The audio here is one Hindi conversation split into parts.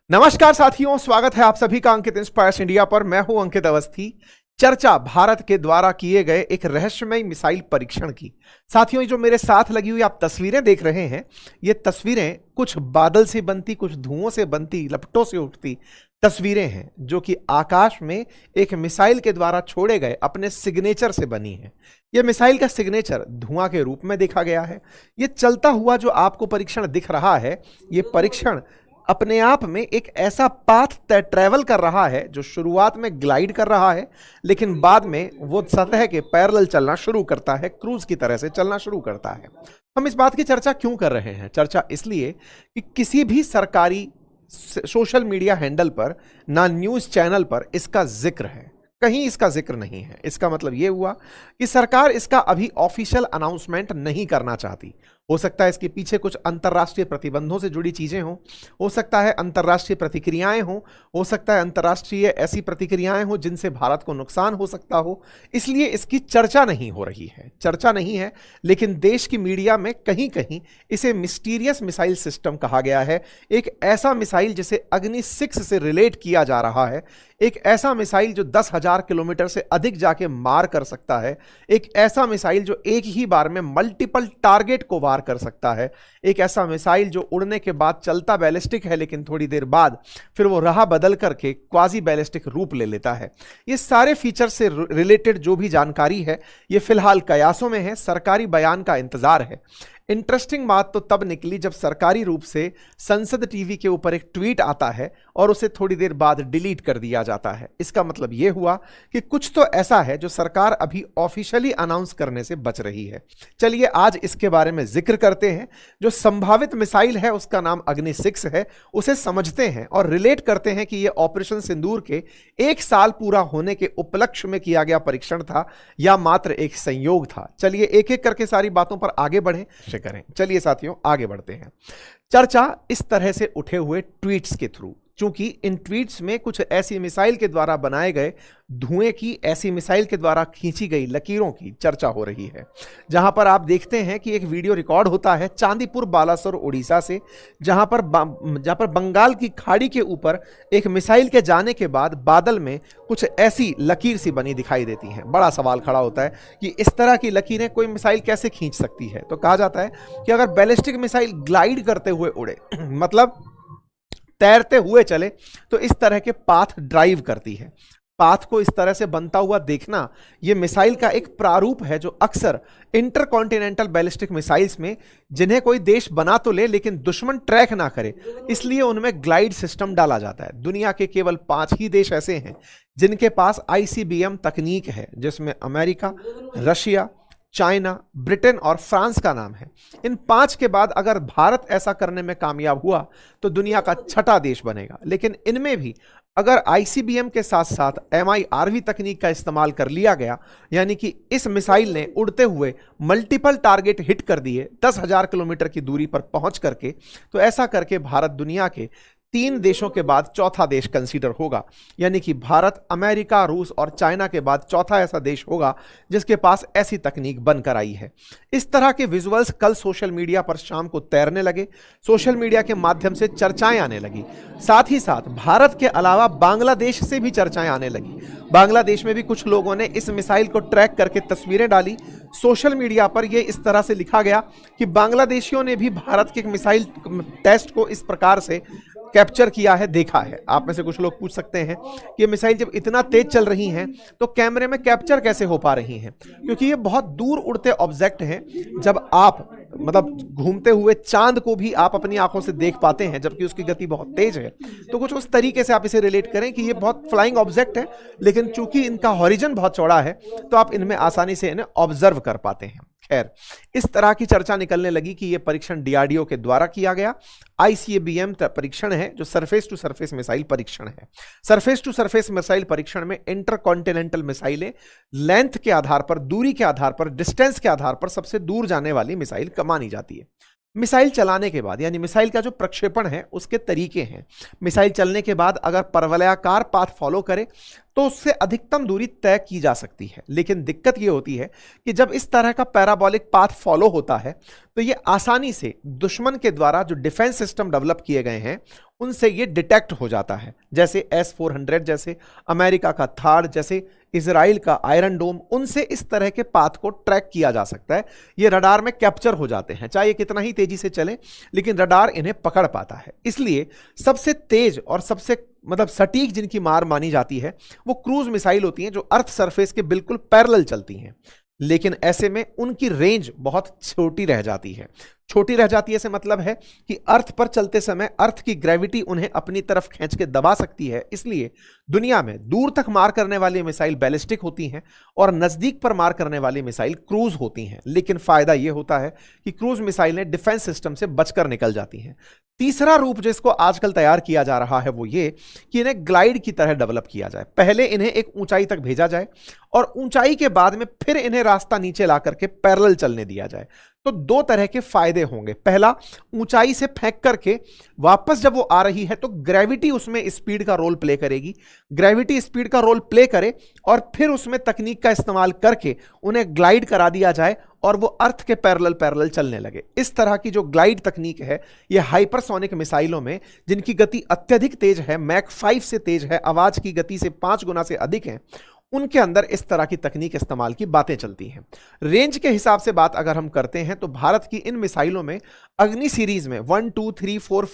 नमस्कार साथियों, स्वागत है आप सभी का अंकित इंस्पायर्स इंडिया पर। मैं हूं अंकित अवस्थी। चर्चा भारत के द्वारा किए गए एक रहस्यमय मिसाइल परीक्षण की। साथियों, ये जो मेरे साथ लगी हुई आप तस्वीरें देख रहे हैं, ये तस्वीरें कुछ बादल से बनती, कुछ धुओं से बनती, लपटों से उठती तस्वीरें हैं जो कि आकाश में एक मिसाइल के द्वारा छोड़े गए अपने सिग्नेचर से बनी है। यह मिसाइल का सिग्नेचर धुआं के रूप में देखा गया है। यह चलता हुआ जो आपको परीक्षण दिख रहा है, यह परीक्षण अपने आप में एक ऐसा पाथ ट्रैवल कर रहा है जो शुरुआत में ग्लाइड कर रहा है, लेकिन बाद में वो सतह के पैरेलल चलना शुरू करता है, क्रूज की तरह से चलना शुरू करता है। हम इस बात की चर्चा क्यों कर रहे हैं? चर्चा इसलिए कि किसी भी सरकारी सोशल मीडिया हैंडल पर, ना न्यूज़ चैनल पर इसका जिक्र है, कहीं इसका जिक्र नहीं है। इसका मतलब यह हुआ कि सरकार इसका अभी ऑफिशियल अनाउंसमेंट नहीं करना चाहती। हो सकता है इसके पीछे कुछ अंतर्राष्ट्रीय प्रतिबंधों से जुड़ी चीजें हों, हो सकता है अंतर्राष्ट्रीय प्रतिक्रियाएं हों, हो सकता है अंतर्राष्ट्रीय ऐसी प्रतिक्रियाएं हों जिनसे भारत को नुकसान हो सकता हो, इसलिए इसकी चर्चा नहीं हो रही है। चर्चा नहीं है, लेकिन देश की मीडिया में कहीं कहीं इसे मिस्टीरियस मिसाइल सिस्टम कहा गया है। एक ऐसा मिसाइल जिसे अग्नि 6 से रिलेट किया जा रहा है, एक ऐसा मिसाइल जो 10,000 किलोमीटर से अधिक जाके मार कर सकता है, एक ऐसा मिसाइल जो एक ही बार में मल्टीपल टारगेट को वार कर सकता है, एक ऐसा मिसाइल जो उड़ने के बाद चलता बैलिस्टिक है लेकिन थोड़ी देर बाद फिर वो राह बदल करके क्वाजी बैलिस्टिक रूप ले लेता है। ये सारे फीचर से रिलेटेड जो भी जानकारी है, ये फिलहाल कयासों में है, सरकारी बयान का इंतजार है। इंटरेस्टिंग बात तो तब निकली जब सरकारी रूप से संसद टीवी के ऊपर एक ट्वीट आता है और उसे थोड़ी देर बाद डिलीट कर दिया जाता है। इसका मतलब यह हुआ कि कुछ तो ऐसा है जो सरकार अभी ऑफिशियली अनाउंस करने से बच रही है। चलिए आज इसके बारे में जिक्र करते हैं। जो संभावित मिसाइल है उसका नाम अग्नि 6 है, उसे समझते हैं और रिलेट करते हैं कि यह ऑपरेशन सिंदूर के 1 साल पूरा होने के उपलक्ष्य में किया गया परीक्षण था या मात्र एक संयोग था। चलिए एक एक करके सारी बातों पर आगे बढ़ें करें। चलिए साथियों आगे बढ़ते हैं। चर्चा इस तरह से उठे हुए ट्वीट्स के थ्रू, चूंकि इन ट्वीट्स में कुछ ऐसी मिसाइल के द्वारा बनाए गए धुएं की, ऐसी मिसाइल के द्वारा खींची गई लकीरों की चर्चा हो रही है। जहां पर आप देखते हैं कि एक वीडियो रिकॉर्ड होता है चांदीपुर बालासोर उड़ीसा से, जहां पर बंगाल की खाड़ी के ऊपर एक मिसाइल के जाने के बाद बादल में कुछ ऐसी लकीर सी बनी दिखाई देती हैं। बड़ा सवाल खड़ा होता है कि इस तरह की लकीरें कोई मिसाइल कैसे खींच सकती है। तो कहा जाता है कि अगर बैलिस्टिक मिसाइल ग्लाइड करते हुए उड़े मतलब तैरते हुए चले, तो इस तरह के पाथ ड्राइव करती है। पाथ को इस तरह से बनता हुआ देखना यह मिसाइल का एक प्रारूप है जो अक्सर इंटरकॉन्टिनेंटल बैलिस्टिक मिसाइल्स में, जिन्हें कोई देश बना तो ले लेकिन दुश्मन ट्रैक ना करे, इसलिए उनमें ग्लाइड सिस्टम डाला जाता है। दुनिया के केवल 5 ही देश ऐसे हैं जिनके पास ICBM तकनीक है, जिसमें अमेरिका, रशिया, चाइना, ब्रिटेन और फ्रांस का नाम है। इन 5 के बाद अगर भारत ऐसा करने में कामयाब हुआ तो दुनिया का 6ठा देश बनेगा। लेकिन इनमें भी अगर ICBM के साथ साथ MIRV तकनीक का इस्तेमाल कर लिया गया, यानी कि इस मिसाइल ने उड़ते हुए मल्टीपल टारगेट हिट कर दिए 10,000 किलोमीटर की दूरी पर पहुंच करके, तो ऐसा करके भारत दुनिया के 3 देशों के बाद चौथा देश कंसीडर होगा। यानी कि भारत, अमेरिका, रूस और चाइना के बाद चौथा ऐसा देश होगा जिसके पास ऐसी तकनीक बनकर आई है। इस तरह के विजुअल्स कल सोशल मीडिया पर शाम को तैरने लगे। सोशल मीडिया के माध्यम से चर्चाएं आने लगी। साथ ही साथ भारत के अलावा बांग्लादेश से भी चर्चाएं आने लगी। बांग्लादेश में भी कुछ लोगों ने इस मिसाइल को ट्रैक करके तस्वीरें डाली। सोशल मीडिया पर यह इस तरह से लिखा गया कि बांग्लादेशियों ने भी भारत के मिसाइल टेस्ट को इस प्रकार से कैप्चर किया है, देखा है। आप में से कुछ लोग पूछ सकते हैं कि ये मिसाइल जब इतना तेज चल रही हैं तो कैमरे में कैप्चर कैसे हो पा रही हैं? क्योंकि ये बहुत दूर उड़ते ऑब्जेक्ट हैं। जब आप घूमते हुए चांद को भी आप अपनी आंखों से देख पाते हैं, जबकि उसकी गति बहुत तेज है, तो कुछ उस तरीके से आप इसे रिलेट करें कि ये बहुत फ्लाइंग ऑब्जेक्ट है, लेकिन चूंकि इनका हॉरिजन बहुत चौड़ा है तो आप इनमें आसानी से इन्हें ऑब्जर्व कर पाते हैं। खैर, इस तरह की चर्चा निकलने लगी कि यह परीक्षण DRDO के द्वारा किया गया ICBM परीक्षण है, जो सरफेस टू सरफेस मिसाइल परीक्षण है। सरफेस टू सरफेस मिसाइल परीक्षण में इंटरकॉन्टिनेंटल मिसाइलें लेंथ के आधार पर, दूरी के आधार पर, डिस्टेंस के आधार पर सबसे दूर जाने वाली मिसाइल मानी जाती है। मिसाइल चलाने के बाद, यानी मिसाइल का जो प्रक्षेपण है उसके तरीके हैं। मिसाइल चलने के बाद अगर परवलयाकार पाथ फॉलो करे तो उससे अधिकतम दूरी तय की जा सकती है, लेकिन दिक्कत यह होती है कि जब इस तरह का पैराबोलिक पाथ फॉलो होता है तो यह आसानी से दुश्मन के द्वारा जो डिफेंस सिस्टम डेवलप किए गए हैं उनसे ये डिटेक्ट हो जाता है, जैसे S-400, जैसे अमेरिका का थार, जैसे इजराइल का आयरन डोम। उनसे इस तरह के पाथ को ट्रैक किया जा सकता है। ये रडार में कैप्चर हो जाते हैं, चाहे ये कितना ही तेजी से चले लेकिन रडार इन्हें पकड़ पाता है। इसलिए सबसे तेज और सबसे सटीक जिनकी मार मानी जाती है वो क्रूज मिसाइल होती हैं, जो अर्थ सरफेस के बिल्कुल पैरेलल चलती हैं, लेकिन ऐसे में उनकी रेंज बहुत छोटी रह जाती है। छोटी रह जाती है से मतलब है कि अर्थ पर चलते समय अर्थ की ग्रेविटी उन्हें अपनी तरफ खींच के दबा सकती है। इसलिए दुनिया में दूर तक मार करने वाली मिसाइल बैलिस्टिक होती हैं और नजदीक पर मार करने वाली मिसाइल क्रूज होती हैं। लेकिन फायदा यह होता है कि क्रूज मिसाइलें डिफेंस सिस्टम से बचकर निकल जाती हैं। तीसरा रूप जिसको आजकल तैयार किया जा रहा है वो ये कि इन्हें ग्लाइड की तरह डेवलप किया जाए। पहले इन्हें एक ऊंचाई तक भेजा जाए और ऊंचाई के बाद में फिर इन्हें रास्ता नीचे ला करके पैरेलल चलने दिया जाए। तो दो तरह के फायदे होंगे। पहला, ऊंचाई से फेंक करके वापस जब वो आ रही है तो ग्रेविटी उसमें स्पीड का रोल प्ले करेगी, ग्रेविटी स्पीड का रोल प्ले करे और फिर उसमें तकनीक का इस्तेमाल करके उन्हें ग्लाइड करा दिया जाए और वो अर्थ के पैरेलल चलने लगे। इस तरह की जो ग्लाइड तकनीक है ये हाइपरसोनिक मिसाइलों में, जिनकी गति अत्यधिक तेज है, मैक 5 से तेज है, आवाज की गति से 5 गुना से अधिक है, उनके अंदर इस तरह की तकनीक इस्तेमाल की बातें चलती हैं। रेंज के हिसाब से बात अगर हम करते हैं तो भारत की इन मिसाइलों में अग्नि सीरीज में 1, 2, 3, 4,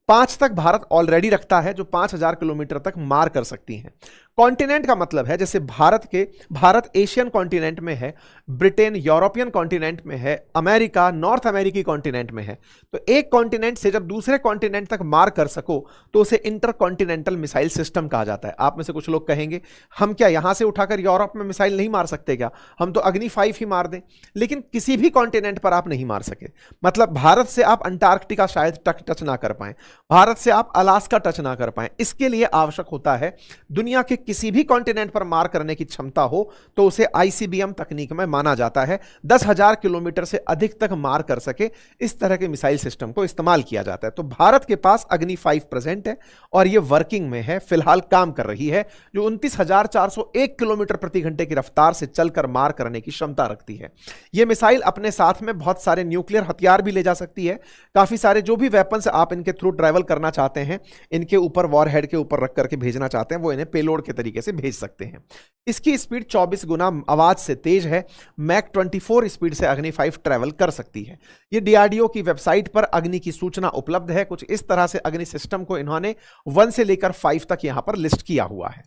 5 तक भारत ऑलरेडी रखता है, जो 5000 किलोमीटर तक मार कर सकती हैं। कॉन्टिनेंट का मतलब है जैसे भारत एशियन कॉन्टिनेंट में है, ब्रिटेन यूरोपियन कॉन्टिनेंट में है, अमेरिका नॉर्थ अमेरिकी कॉन्टिनेंट में है। तो एक कॉन्टिनेंट से जब दूसरे कॉन्टिनेंट तक मार कर सको तो उसे इंटरकॉन्टिनेंटल मिसाइल सिस्टम कहा जाता है। आप में से कुछ लोग कहेंगे हम क्या यहां से उठाकर यूरोप में मिसाइल नहीं मार सकते क्या, हम तो अग्नि 5 ही मार दें। लेकिन किसी भी कॉन्टिनेंट पर आप नहीं मार सके। मतलब भारत से आप अंटार्कटिका शायद टच ना कर पाए, भारत से आप अलास्का टच ना कर पाए। इसके लिए आवश्यक होता है दुनिया के किसी भी कॉन्टिनेंट पर मार करने की क्षमता हो तो उसे आईसीबीएम तकनीक में माना जाता है। 10,000 किलोमीटर से अधिक तक मार कर सके इस तरह के मिसाइल सिस्टम को इस्तेमाल किया जाता है। तो भारत के पास अग्नि 5 प्रेजेंट है और यह वर्किंग में है, फिलहाल काम कर रही है, जो 29,401 किलोमीटर प्रति घंटे की रफ्तार से चलकर मार करने की क्षमता रखती है। यह मिसाइल अपने साथ में बहुत सारे न्यूक्लियर हथियार भी ले जा सकती है। काफी सारे जो भी वेपन्स आप इनके थ्रू ट्रैवल करना चाहते हैं, इनके ऊपर वॉरहेड के ऊपर रख करके भेजना चाहते हैं, वो इन्हें पेलोड के तरीके से भेज सकते हैं। इसकी स्पीड 24 गुना आवाज से तेज है। मैक 24 स्पीड से अग्नि 5 ट्रैवल कर सकती है। ये डीआरडीओ की वेबसाइट पर अग्नि की सूचना उपलब्ध है। कुछ इस तरह से अग्नि सिस्टम को इन्होंने 1 से लेकर 5 तक यहां पर लिस्ट किया हुआ है।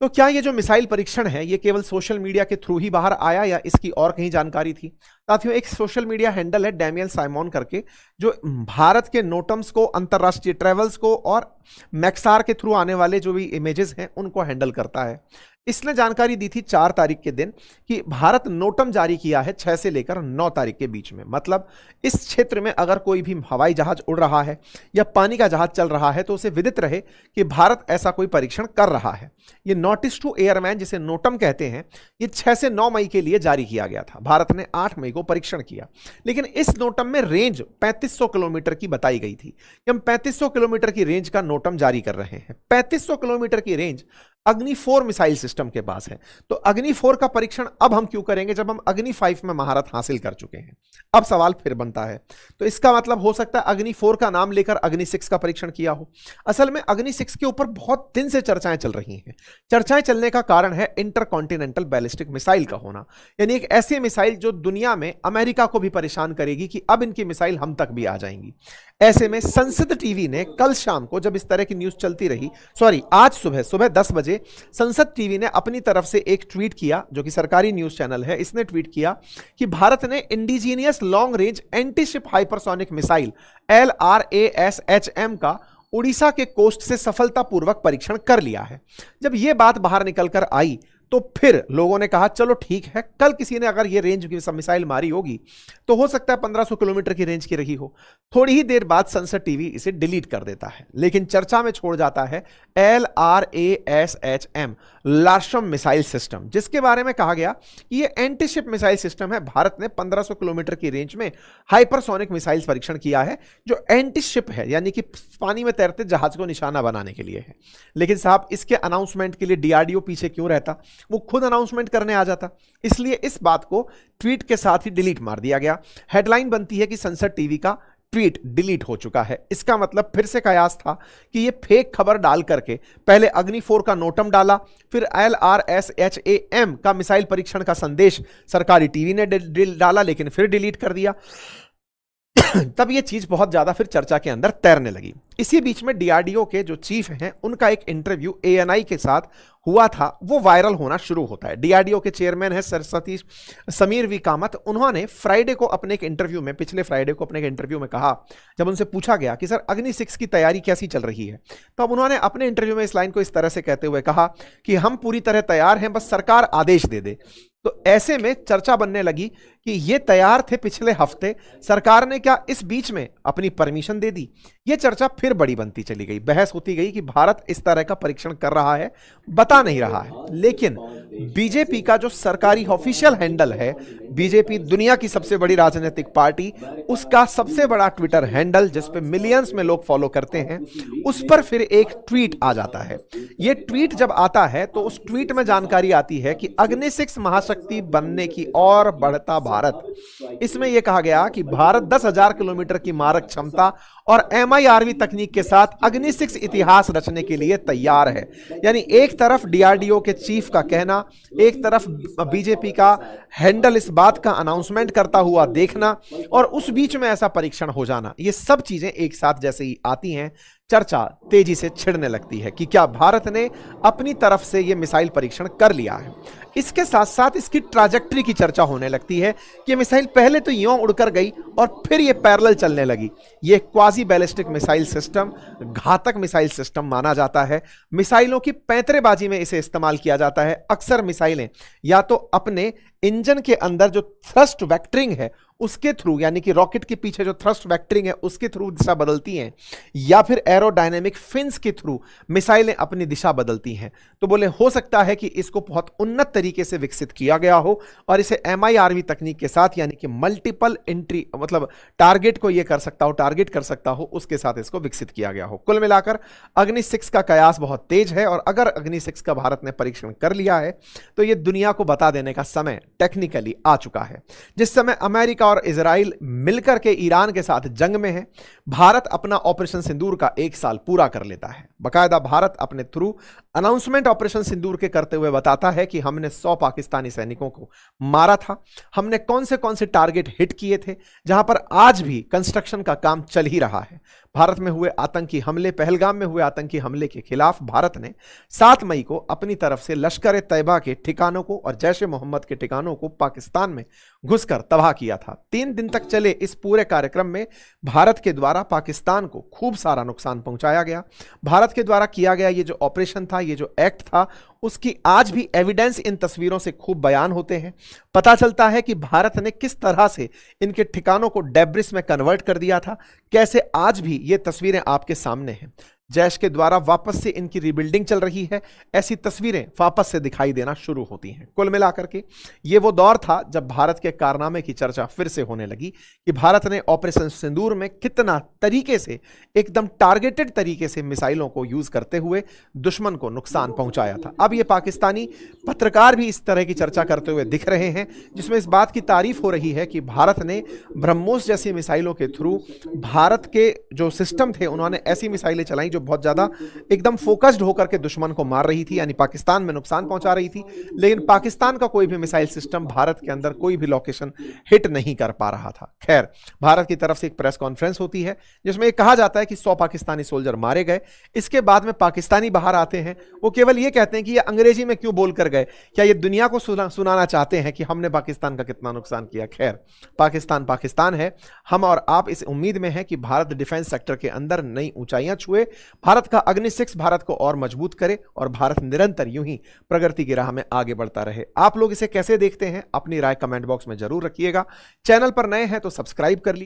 तो क्या ये जो मिसाइल परीक्षण है ये केवल सोशल मीडिया के थ्रू ही बाहर आया या इसकी और कहीं जानकारी थी? साथियों, एक सोशल मीडिया हैंडल है डैमियल साइमन करके, जो भारत के नोटम्स को, अंतरराष्ट्रीय ट्रेवल्स को और मैक्सार के थ्रू आने वाले जो भी इमेजेस हैं उनको हैंडल करता है। इसने जानकारी दी थी 4 तारीख के दिन कि भारत नोटम जारी किया है 6 से लेकर 9 तारीख के बीच में। मतलब इस क्षेत्र में अगर कोई भी हवाई जहाज उड़ रहा है या पानी का जहाज चल रहा है तो उसे विदित रहे कि भारत ऐसा कोई परीक्षण कर रहा है। ये नोटिस टू एयरमैन जिसे नोटम कहते हैं, ये 6 से 9 मई के लिए जारी किया गया था। भारत ने 8 मई को परीक्षण किया, लेकिन इस नोटम में रेंज 3500 किलोमीटर की बताई गई थी कि हम 3500 किलोमीटर की रेंज का नोटम जारी कर रहे हैं। 3500 किलोमीटर की रेंज अग्नि 4 मिसाइल सिस्टम के पास है। तो अग्नि 4 का परीक्षण अब हम क्यों करेंगे जब हम अग्नि 5 में महारत हासिल कर चुके हैं? अब सवाल फिर बनता है, तो इसका मतलब हो सकता है अग्नि 4 का नाम लेकर अग्नि 6 का परीक्षण किया हो। असल में अग्नि 6 के ऊपर बहुत दिन से चर्चाएं चल रही हैं। चर्चाएं चलने का कारण है इंटरकॉन्टिनेंटल बैलिस्टिक मिसाइल का होना, यानी एक ऐसी मिसाइल जो दुनिया में अमेरिका को भी परेशान करेगी कि अब इनकी मिसाइल हम तक भी आ जाएंगी। ऐसे में संसद टीवी ने कल शाम को जब इस तरह की न्यूज चलती रही, आज सुबह 10 बजे संसद टीवी ने अपनी तरफ से एक ट्वीट किया, जो कि सरकारी न्यूज चैनल है, इसने ट्वीट किया कि भारत ने indigenous long range antiship hypersonic missile LRASHM का उड़ीसा के कोस्ट से सफलतापूर्वक परीक्षण कर लिया है। जब यह बात बाहर निकलकर आई तो फिर लोगों ने कहा चलो ठीक है, कल किसी ने अगर ये रेंज की मिसाइल मारी होगी तो हो सकता है 1500 किलोमीटर की रेंज की रही हो। थोड़ी ही देर बाद संसद टीवी इसे डिलीट कर देता है, लेकिन चर्चा में छोड़ जाता है LRASHM लार्शम मिसाइल सिस्टम, जिसके बारे में कहा गया कि ये एंटीशिप मिसाइल सिस्टम है। भारत ने 1500 किलोमीटर की रेंज में हाइपरसोनिक मिसाइल परीक्षण किया है, जो एंटीशिप है, यानी कि पानी में तैरते जहाज को निशाना बनाने के लिए है। लेकिन साहब, इसके अनाउंसमेंट के लिए DRDO पीछे क्यों रहता? वो खुद अनाउंसमेंट करने आ जाता। इसलिए इस बात को ट्वीट के साथ ही डिलीट मार दिया गया। हेडलाइन बनती है कि संसद टीवी का ट्वीट डिलीट हो चुका है। इसका मतलब फिर से कयास था कि ये फेक खबर डाल करके पहले अग्नि 4 का नोटम डाला, फिर LRSHAM का मिसाइल परीक्षण का संदेश सरकारी टीवी ने डाला, लेकिन फिर डिलीट कर दिया। तब ये चीज बहुत ज्यादा फिर चर्चा के अंदर तैरने लगी। इसी बीच में DRDO के जो चीफ हैं, उनका एक इंटरव्यू ANI के साथ हुआ था, वो वायरल होना शुरू होता है। DRDO के चेयरमैन है सतीश समीर वी कामत। उन्होंने फ्राइडे को अपने एक इंटरव्यू में, पिछले फ्राइडे को अपने एक इंटरव्यू में कहा, जब उनसे पूछा गया कि सर अग्नि 6 की तैयारी कैसी चल रही है, तो अब उन्होंने अपने इंटरव्यू में इस लाइन को इस तरह से कहते हुए कहा कि हम पूरी तरह तैयार हैं, बस सरकार आदेश दे दे। तो ऐसे में चर्चा बनने लगी कि ये तैयार थे पिछले हफ्ते, सरकार ने क्या इस बीच में अपनी परमिशन दे दी? ये चर्चा फिर बड़ी बनती चली गई। बहस होती गई कि भारत इस तरह का परीक्षण कर रहा है, बता नहीं रहा है। लेकिन बीजेपी का जो सरकारी ऑफिशियल हैंडल है, बीजेपी दुनिया की सबसे बड़ी राजनीतिक पार्टी, उसका सबसे बड़ा ट्विटर हैंडल जिस पे मिलियंस में लोग फॉलो करते हैं, उस पर फिर एक ट्वीट आ जाता है। ये ट्वीट जब आता है तो उस ट्वीट में जानकारी आती है कि अग्नि 6 महाशक्ति बनने की ओर बढ़ता भारत। इसमें यह कहा गया कि भारत 10,000 किलोमीटर की मारक क्षमता और MIRV तकनीक के साथ अग्नि 6 इतिहास रचने के लिए तैयार है। यानी एक तरफ DRDO के चीफ का कहना, एक तरफ बीजेपी का हैंडल इस बात का अनाउंसमेंट करता हुआ देखना, और उस बीच में ऐसा परीक्षण हो जाना, ये सब चीजें एक साथ जैसे ही आती हैं, चर्चा तेजी से छिड़ने लगती है कि क्या भारत ने अपनी तरफ से यह मिसाइल परीक्षण कर लिया है। इसके साथ साथ इसकी ट्रैजेक्टरी की चर्चा होने लगती है कि मिसाइल पहले तो यूं उड़कर गई और फिर ये पैरेलल चलने लगी। ये क्वाजी बैलिस्टिक मिसाइल सिस्टम घातक मिसाइल सिस्टम माना जाता है। मिसाइलों की पैंतरेबाजी में इसे इस्तेमाल किया जाता है। अक्सर मिसाइलें या तो अपने इंजन के अंदर जो थ्रस्ट वेक्टरिंग है उसके थ्रू, यानी कि रॉकेट के पीछे जो थ्रस्ट वेक्टरिंग है उसके थ्रू दिशा बदलती हैं, या फिर एरोडायनेमिक फिन्स के थ्रू मिसाइलें अपनी दिशा बदलती हैं। तो बोले हो सकता है कि इसको बहुत उन्नत तरीके से विकसित किया गया हो और इसे MIRV तकनीक के साथ, यानी कि मल्टीपल एंट्री, मतलब टारगेट को ये कर सकता हो, टारगेट कर सकता हो, उसके साथ इसको विकसित किया गया हो। कुल मिलाकर अग्नि 6 का कयास बहुत तेज है, और अगर अग्नि 6 का भारत ने परीक्षण कर लिया है तो यह दुनिया को बता देने का समय टेक्निकली आ चुका है। जिस समय अमेरिका और इजराइल मिलकर के ईरान के साथ जंग में है, भारत अपना ऑपरेशन सिंदूर का 1 साल पूरा कर लेता है। बकायदा भारत अपने थ्रू अनाउंसमेंट ऑपरेशन सिंदूर के करते हुए बताता है कि हमने 100 पाकिस्तानी सैनिकों को मारा था, हमने कौन से टारगेट हिट किए थे, जहां पर आज भी कंस्ट्रक्शन का काम चल ही रहा है। भारत में हुए आतंकी हमले, पहलगाम में हुए आतंकी हमले के खिलाफ भारत ने 7 मई को अपनी तरफ से लश्कर ए तैयबा के ठिकानों को और जैश ए मोहम्मद के ठिकानों को पाकिस्तान में घुसकर तबाह किया था। 3 दिन तक चले इस पूरे कार्यक्रम में भारत के द्वारा पाकिस्तान को खूब सारा नुकसान पहुंचाया गया। भारत के द्वारा किया गया ये जो ऑपरेशन था, ये जो एक्ट था, उसकी आज भी एविडेंस इन तस्वीरों से खूब बयान होते हैं। पता चलता है कि भारत ने किस तरह से इनके ठिकानों को डेब्रिस में कन्वर्ट कर दिया था, कैसे आज भी ये तस्वीरें आपके सामने हैं। जैश के द्वारा वापस से इनकी रिबिल्डिंग चल रही है, ऐसी तस्वीरें वापस से दिखाई देना शुरू होती हैं। कुल मिलाकर के ये वो दौर था जब भारत के कारनामे की चर्चा फिर से होने लगी कि भारत ने ऑपरेशन सिंदूर में कितना तरीके से, एकदम टारगेटेड तरीके से मिसाइलों को यूज करते हुए दुश्मन को नुकसान पहुंचाया था। अब ये पाकिस्तानी पत्रकार भी इस तरह की चर्चा करते हुए दिख रहे हैं, जिसमें इस बात की तारीफ हो रही है कि भारत ने ब्रह्मोस जैसी मिसाइलों के थ्रू भारत के जो सिस्टम थे, उन्होंने ऐसी मिसाइलें चलाई जो बहुत ज्यादा एकदम फोकस्ड होकर के दुश्मन को मार रही थी, यानी पाकिस्तान में नुकसान पहुंचा रही थी। लेकिन पाकिस्तान का कोई भी मिसाइल सिस्टम भारत के अंदर कोई भी लोकेशन हिट नहीं कर पा रहा था। खैर, भारत की तरफ से एक प्रेस कॉन्फ्रेंस होती है जिसमें यह कहा जाता है कि 100 पाकिस्तानी सोल्जर मारे गए। इसके बाद में पाकिस्तानी बाहर आते हैं, वो केवल ये कहते हैं कि ये अंग्रेजी में क्यों बोल कर गए, क्या ये दुनिया को सुनाना चाहते हैं कि हमने पाकिस्तान का कितना नुकसान किया। खैर, पाकिस्तान पाकिस्तान है। हम और आप इस उम्मीद में हैं कि भारत डिफेंस सेक्टर के अंदर नई ऊंचाइयां छुए, भारत का अग्नि 6 भारत को और मजबूत करे और भारत निरंतर यूं ही प्रगति की राह में आगे बढ़ता रहे। आप लोग इसे कैसे देखते हैं, अपनी राय कमेंट बॉक्स में जरूर रखिएगा। चैनल पर नए हैं तो सब्सक्राइब कर लीजिए।